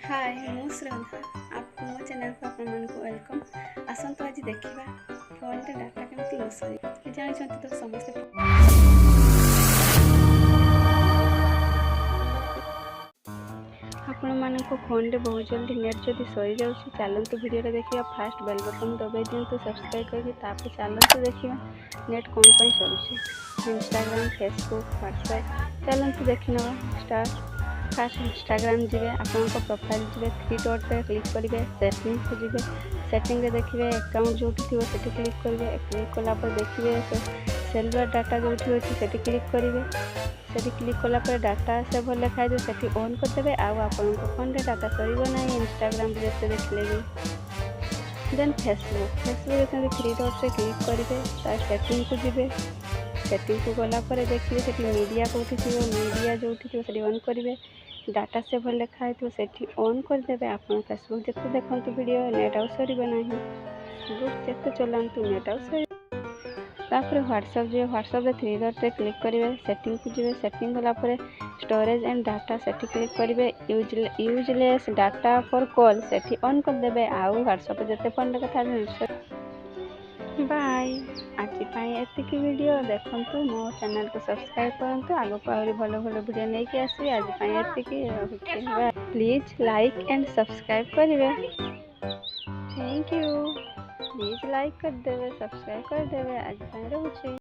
हाय मु श्रद्धा आप मो चैनल को आपण वेलकम। आसतु आज देखा फोन रे डाटा केमती न सरी जानते तो समस्त आपण मानक फोन रे बहुत जल्दी नेट जदि सरी जाउछि चलतु वीडियो रे देखिया फास्ट बेल बटन दबाई दिंतु सब्सक्राइब करके तापर चलतु देखिया नेट कोन पई सरुछि इंस्टाग्राम फेसबुक व्हाट्सएप चलतु देखिना स्टार्ट। फास्ट इंस्टाग्राम जी आपण प्रोफाइल जी थ्री डॉट पे क्लिक करेंगे सेटिंग को जी सेटिंग रे देखिए अकाउंट जो थी सेठी क्लिक करेंगे क्लिक कला देखिए सेलुलर डाटा जो अच्छी सेठी क्लिक करेंगे सेठी क्लिक कला डाटा सब लिखाए जो सेठी ऑन करदे आपन फोन रे डाटा सरीब ना इंस्टाग्राम जिते देखले भी देन फेसबुक थ्री डॉट से क्लिक करेंगे तार सेटिंग को जी सेटिंग को गला देखिए सेठी मीडिया कौटी थी मीडिया जो थी सेठी ऑन करेंगे डाटा से भल लिखाई तो सेठी ऑन करदे आप फेसबुक जिते देखते वीडियो नेट आउ सर ना बुक जिते चलातु नेट आउ सर तापर व्हाट्सएप जी व्हाट्सएप थ्री डॉट से क्लिक करेंगे सेटिंग को जी सेटिंग गलापर स्टोरेज एंड डाटा सेठी क्लिक करेंगे यूजलेस डाटा फॉर कॉल सेठी ऑन करदे आउ व्हाट्सएप जिते फोन कथा बाय आज एतिक वीडियो देखंतु मो चैनल को सब्सक्राइब करंतु आगो को आहुरी भलो भलो वीडियो नहीं कि आसी आज एतिक प्लीज लाइक एंड सब्सक्राइब करिवे थैंक यू प्लीज लाइक कर देवे सब्सक्राइब कर देवे आज रहूची।